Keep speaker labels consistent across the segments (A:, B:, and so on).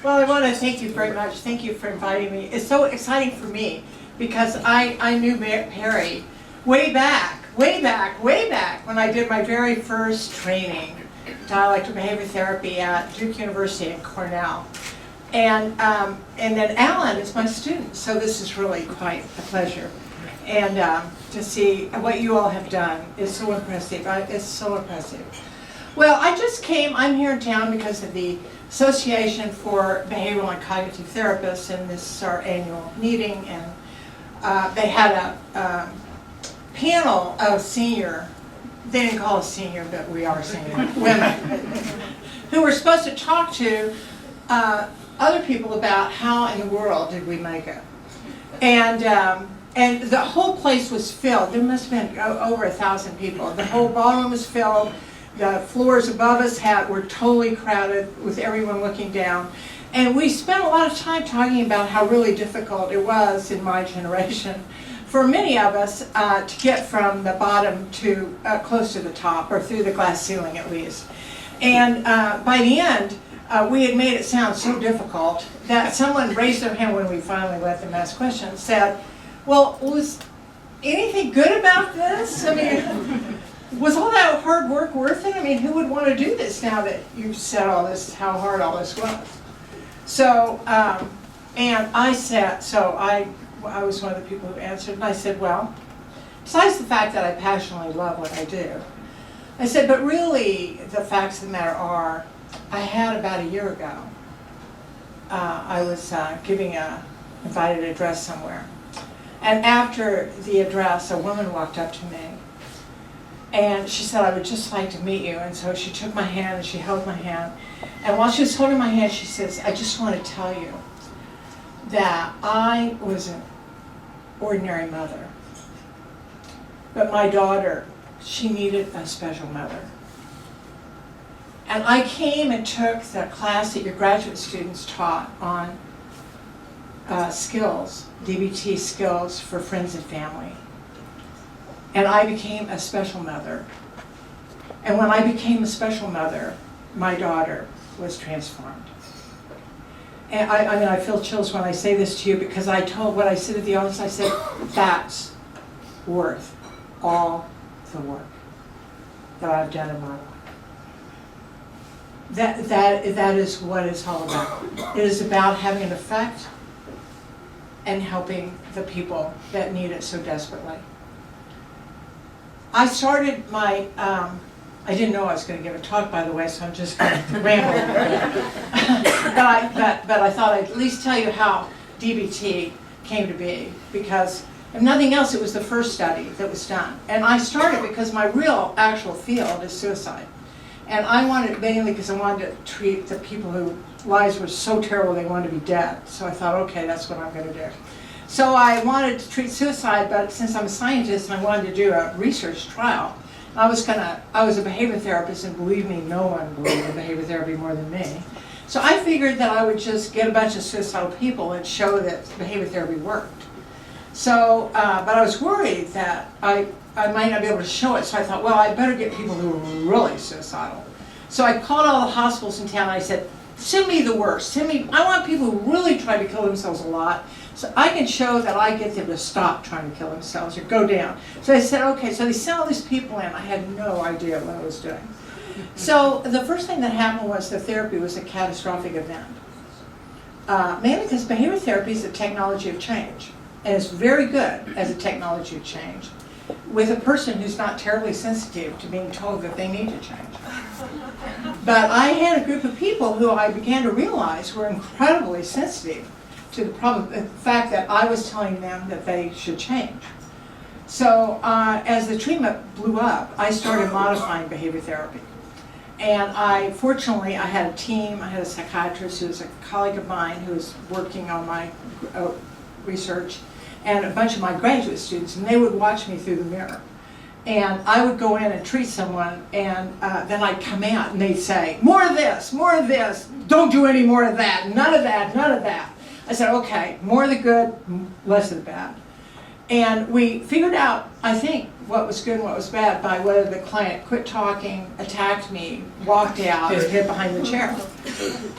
A: Well, I want to thank you very much. Thank you for inviting me. It's so exciting for me because I knew Perry way back when I did my very first training, dialectical behavior therapy at Duke University and Cornell. And then Alan is my student, so this is really quite a pleasure. And to see what you all have done is so impressive. It's so impressive. Well, I'm here in town because of the Association for Behavioral and Cognitive Therapists, and this is our annual meeting, and they had a panel of senior, they didn't call us senior, but we are senior, women, who were supposed to talk to other people about how in the world did we make it. And the whole place was filled. There must have been over 1,000 people. The whole ballroom was filled. The floors above us were totally crowded with everyone looking down. And we spent a lot of time talking about how really difficult it was in my generation for many of us to get from the bottom to close to the top, or through the glass ceiling at least. And by the end, we had made it sound so difficult that someone raised their hand when we finally let them ask questions, said, well, was anything good about this? I mean, was all that hard work worth it? I mean, who would want to do this now that you've said all this, how hard all this was? So, and I said, I was one of the people who answered, and I said, well, besides the fact that I passionately love what I do, I said, but really the facts of the matter are, I had about a year ago, I was giving an invited address somewhere. And after the address, a woman walked up to me, and she said, I would just like to meet you. And so she took my hand and she held my hand. And while she was holding my hand, she says, I just want to tell you that I was an ordinary mother. But my daughter, she needed a special mother. And I came and took the class that your graduate students taught on skills, DBT skills for friends and family. And I became a special mother. And when I became a special mother, my daughter was transformed. And I mean, I feel chills when I say this to you, because when I sit at the office, I said, that's worth all the work that I've done in my life. That is what it's all about. It is about having an effect and helping the people that need it so desperately. I started my, I didn't know I was going to give a talk, by the way, so I'm just going to ramble. but I thought I'd at least tell you how DBT came to be, because if nothing else, it was the first study that was done. And I started because my real actual field is suicide. And I wanted it mainly because I wanted to treat the people whose lives were so terrible they wanted to be dead. So I thought, okay, that's what I'm going to do. So I wanted to treat suicide, but since I'm a scientist and I wanted to do a research trial, I was a behavior therapist, and believe me, no one believed in behavior therapy more than me. So I figured that I would just get a bunch of suicidal people and show that behavior therapy worked. So, but I was worried that I might not be able to show it, so I thought, well, I better get people who are really suicidal. So I called all the hospitals in town and I said, send me the worst. I want people who really try to kill themselves a lot, so I can show that I get them to stop trying to kill themselves or go down. So I said, okay, so they sent all these people in. I had no idea what I was doing. So the first thing that happened was the therapy was a catastrophic event. Mainly because behavior therapy is a technology of change. And it's very good as a technology of change with a person who's not terribly sensitive to being told that they need to change. But I had a group of people who I began to realize were incredibly sensitive to the fact that I was telling them that they should change. So as the treatment blew up, I started modifying behavior therapy. And fortunately, I had a team. I had a psychiatrist who was a colleague of mine who was working on my research, and a bunch of my graduate students, and they would watch me through the mirror. And I would go in and treat someone, and then I'd come out and they'd say, more of this, don't do any more of that, none of that, none of that. I said, okay, more of the good, less of the bad. And we figured out, I think, what was good and what was bad by whether the client quit talking, attacked me, walked out, or hid behind the chair.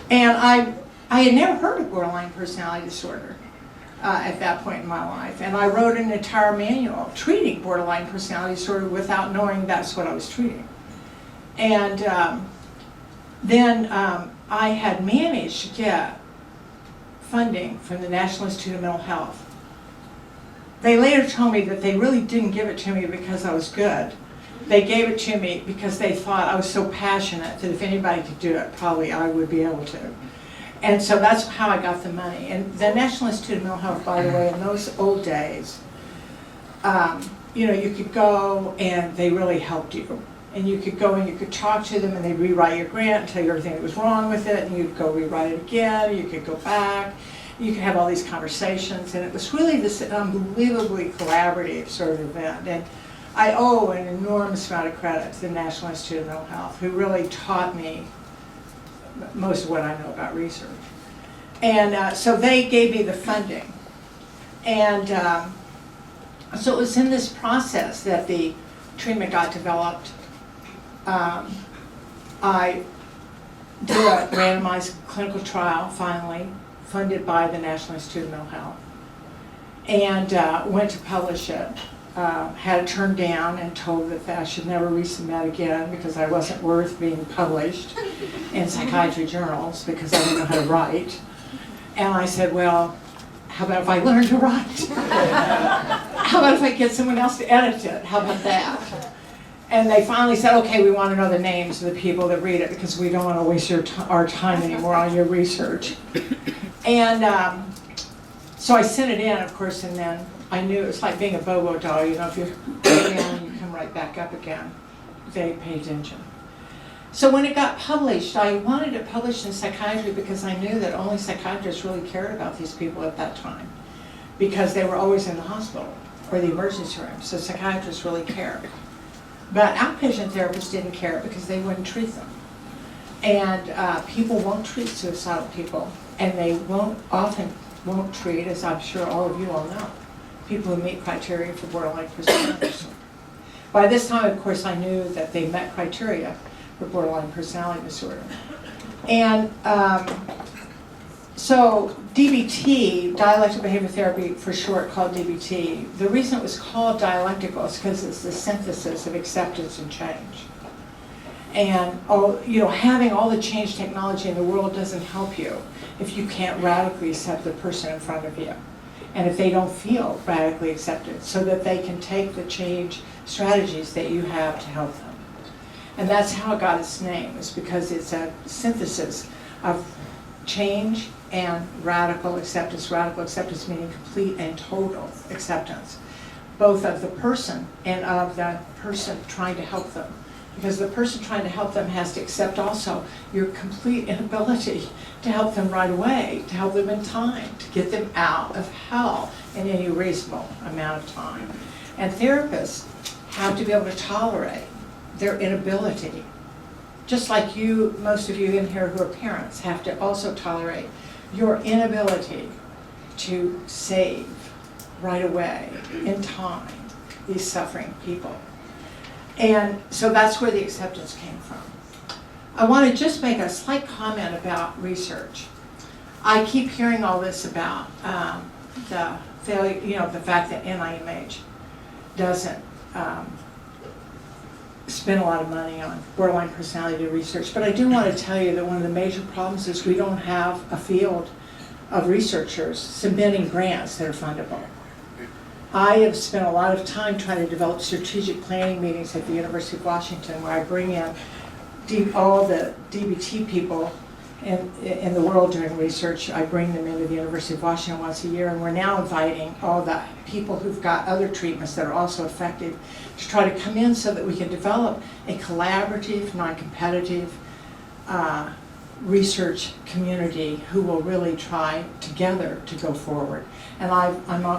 A: And I had never heard of borderline personality disorder at that point in my life. And I wrote an entire manual treating borderline personality disorder without knowing that's what I was treating. And then I had managed to get funding from the National Institute of Mental Health. They later told me that they really didn't give it to me because I was good. They gave it to me because they thought I was so passionate that if anybody could do it, probably I would be able to. And so that's how I got the money. And the National Institute of Mental Health, by the way, in those old days, you could go and they really helped you. And you could go and you could talk to them and they'd rewrite your grant and tell you everything that was wrong with it, and you'd go rewrite it again, you could go back, you could have all these conversations, and it was really this unbelievably collaborative sort of event. And I owe an enormous amount of credit to the National Institute of Mental Health, who really taught me most of what I know about research. And so they gave me the funding. And so it was in this process that the treatment got developed. I did a randomized clinical trial, finally, funded by the National Institute of Mental Health, and went to publish it. Had it turned down and told that I should never resubmit again because I wasn't worth being published in psychiatry journals because I didn't know how to write. And I said, well, how about if I learn to write? How about if I get someone else to edit it? How about that? And they finally said, okay, we want to know the names of the people that read it because we don't want to waste our time anymore on your research. And so I sent it in, of course, and then I knew it was like being a bobo doll. If you go down and you come right back up again, they pay attention. So when it got published, I wanted it published in psychiatry because I knew that only psychiatrists really cared about these people at that time because they were always in the hospital or the emergency room, so psychiatrists really cared. But outpatient therapists didn't care because they wouldn't treat them. And people won't treat suicidal people, and they often won't treat, as I'm sure all of you all know, people who meet criteria for borderline personality disorder. By this time, of course, I knew that they met criteria for borderline personality disorder. And so DBT, dialectical behavior therapy for short, called DBT, the reason it was called dialectical is because it's the synthesis of acceptance and change. And having all the change technology in the world doesn't help you if you can't radically accept the person in front of you, and if they don't feel radically accepted, so that they can take the change strategies that you have to help them. And that's how it got its name, is because it's a synthesis of change and radical acceptance meaning complete and total acceptance, both of the person and of the person trying to help them. Because the person trying to help them has to accept also your complete inability to help them right away, to help them in time, to get them out of hell in any reasonable amount of time. And therapists have to be able to tolerate their inability. Just like you, most of you in here who are parents, have to also tolerate your inability to save right away, in time, these suffering people. And so that's where the acceptance came from. I want to just make a slight comment about research. I keep hearing all this about the failure, the fact that NIMH doesn't spend a lot of money on borderline personality research, but I do want to tell you that one of the major problems is we don't have a field of researchers submitting grants that are fundable. I have spent a lot of time trying to develop strategic planning meetings at the University of Washington, where I bring in all the DBT people in the world doing research. I bring them into the University of Washington once a year, and we're now inviting all the people who've got other treatments that are also effective to try to come in so that we can develop a collaborative, non-competitive research community who will really try together to go forward. And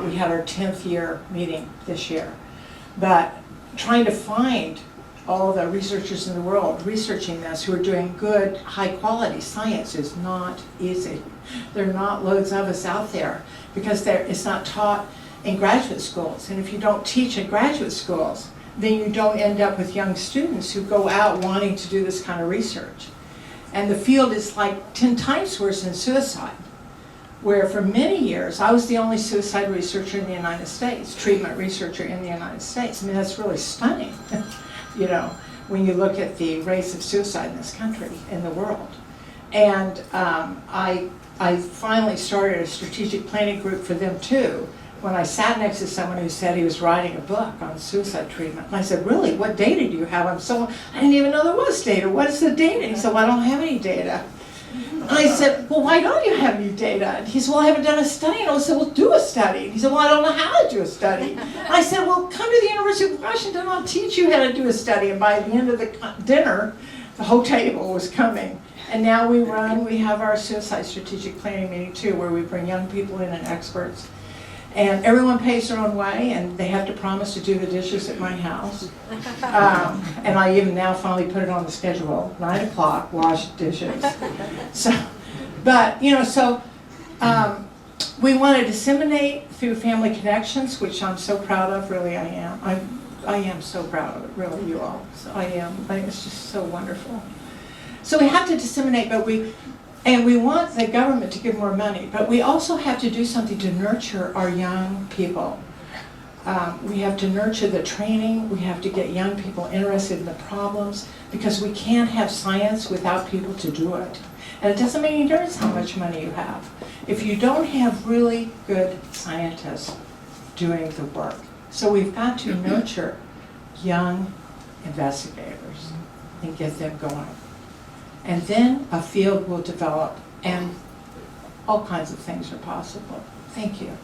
A: we had our 10th year meeting this year. But trying to find all the researchers in the world researching this who are doing good, high quality science is not easy. There are not loads of us out there because it's not taught in graduate schools. And if you don't teach in graduate schools, then you don't end up with young students who go out wanting to do this kind of research. And the field is like 10 times worse than suicide, where for many years I was the only suicide researcher in the United States, treatment researcher in the United States. I mean, that's really stunning, you know, when you look at the rates of suicide in this country, in the world. And I finally started a strategic planning group for them too, when I sat next to someone who said he was writing a book on suicide treatment. And I said, really, what data do you have? I didn't even know there was data. What is the data? And he said, well, I don't have any data. And I said, well, why don't you have any data? And he said, well, I haven't done a study. And I said, well, do a study. And he said, well, I don't know how to do a study. And I said, well, come to the University of Washington. I'll teach you how to do a study. And by the end of the dinner, the whole table was coming. And now we have our suicide strategic planning meeting too, where we bring young people in and experts. And everyone pays their own way, and they have to promise to do the dishes at my house. And I even now finally put it on the schedule, 9 o'clock, wash dishes. So, but, you know, so we want to disseminate through family connections, which I'm so proud of, really I am. I am so proud of it, really, you all. So I am. It's just so wonderful. So we have to disseminate, but we want the government to give more money, but we also have to do something to nurture our young people. We have to nurture the training, we have to get young people interested in the problems, because we can't have science without people to do it. And it doesn't make any difference how much money you have, if you don't have really good scientists doing the work. So we've got to nurture young investigators and get them going. And then a field will develop, and all kinds of things are possible. Thank you.